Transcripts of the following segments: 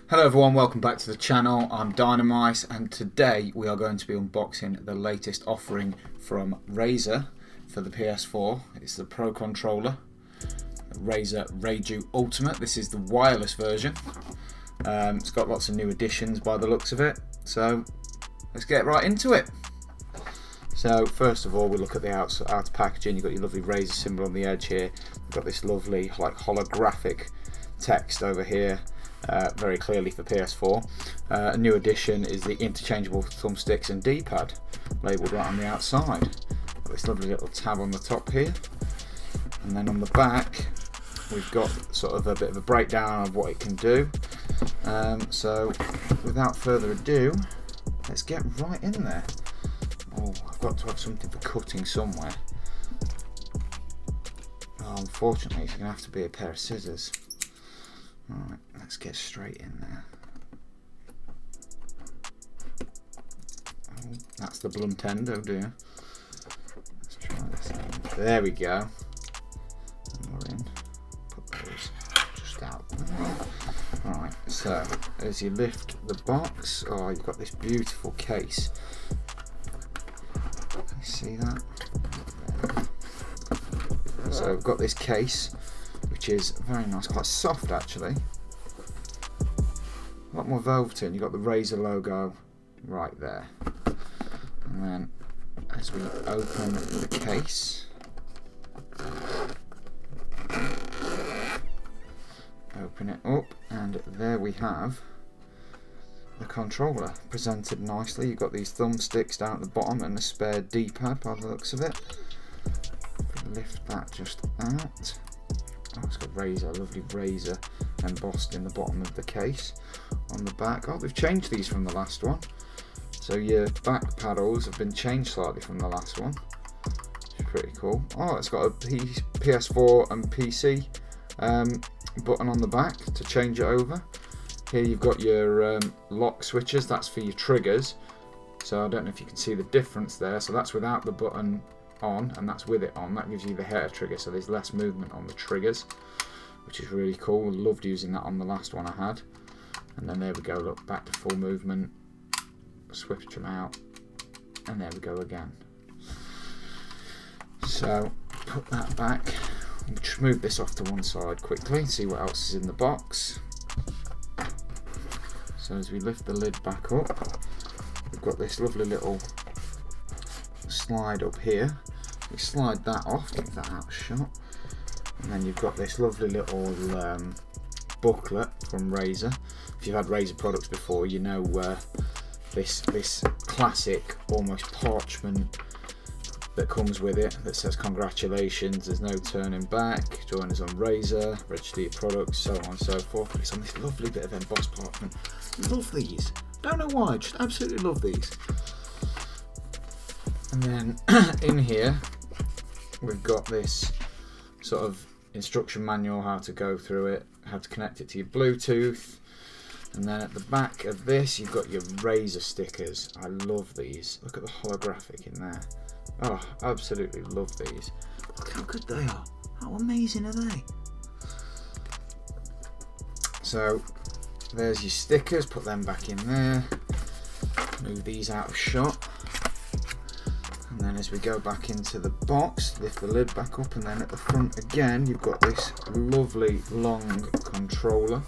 Hello everyone, welcome back to the channel. I'm Dynamite and today we are going to be unboxing the latest offering from Razer for the PS4. It's the Pro Controller, RazerRaiju Ultimate. This is the wireless version. It's got lots of new additions by the looks of it, so let's get right into it. So first of all, we look at the outer packaging. You've got your lovely Razer symbol on the edge here. You've got this lovely like holographic text over here. Very clearly for PS4. A new addition is the interchangeable thumbsticks and D-pad, labelled right on the outside. Got this lovely little tab on the top here, and then on the back we've got sort of a bit of a breakdown of what it can do. So without further ado, let's get right in there. Oh, I've got to have something for cutting somewhere. Oh, unfortunately, it's going to have to be a pair of scissors. Alright, let's get straight in there. Oh, that's the blunt end, oh dear. Let's try this end. There we go. And we're in. Put those just out. Alright, so as you lift the box, oh, you've got this beautiful case. Can you see that? There. So I've got this case, which is very nice, quite soft actually. A lot more velvety, and you've got the Razer logo right there. And then as we open the case, open it up, and there we have the controller presented nicely. You've got these thumbsticks down at the bottom and a spare D-pad by the looks of it. Lift that just out. Oh, it's got Razer, lovely Razer embossed in the bottom of the case. On the back, oh, they've changed these from the last one. So your back paddles have been changed slightly from the last one. Which is pretty cool. Oh, it's got a PS4 and PC button on the back to change it over. Here you've got your lock switches, that's for your triggers. So I don't know if you can see the difference there. So that's without the button on, and that's with it on. That gives you the hair trigger, so there's less movement on the triggers, which is really cool. Loved using that on the last one I had. And then there we go, look, back to full movement, switch them out, and there we go again. So put that back. We'll just move this off to one side quickly, see what else is in the box. So as we lift the lid back up, we've got this lovely little slide up here. You slide that off, get that out of shot, and then you've got this lovely little booklet from Razer. If you've had Razer products before, you know this classic almost parchment that comes with it that says congratulations, there's no turning back, join us on Razer, register your products, so on and so forth. But it's on this lovely bit of embossed parchment. Love these. Don't know why, just absolutely love these. And then in here we've got this sort of instruction manual, how to go through it, how to connect it to your Bluetooth. And then at the back of this you've got your Razer stickers. I love these. Look at the holographic in there. Oh, absolutely love these. Look how good they are. How amazing are they? So there's your stickers, put them back in there. Move these out of shot. And then as we go back into the box, lift the lid back up, and then at the front again you've got this lovely long controller.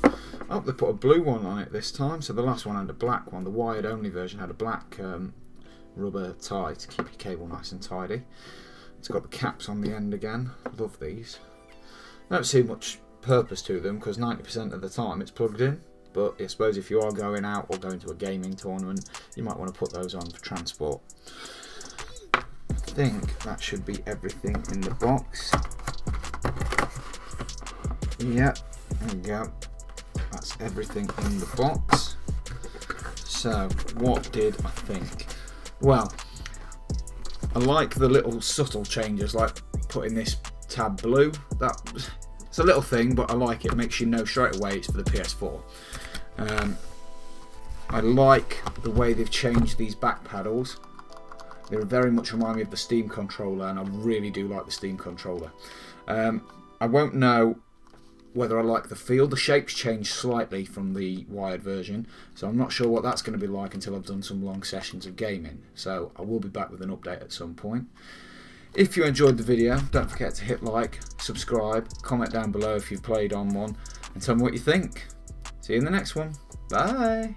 Oh, they put a blue one on it this time, so the last one had a black one. The wired only version had a black rubber tie to keep your cable nice and tidy. It's got the caps on the end again. Love these. I don't see much purpose to them because 90% of the time it's plugged in, but I suppose if you are going out or going to a gaming tournament, you might want to put those on for transport. I think that should be everything in the box. Yep, there we go. That's everything in the box. So what did I think? Well, I like the little subtle changes, like putting this tab blue. It's a little thing, but I like it. It makes you know straight away it's for the PS4. I like the way they've changed these back paddles. They very much remind me of the Steam controller, and I really do like the Steam controller. I won't know whether I like the feel. The shape's changed slightly from the wired version, so I'm not sure what that's going to be like until I've done some long sessions of gaming. So I will be back with an update at some point. If you enjoyed the video, don't forget to hit like, subscribe, comment down below if you've played on one, and tell me what you think. See you in the next one. Bye!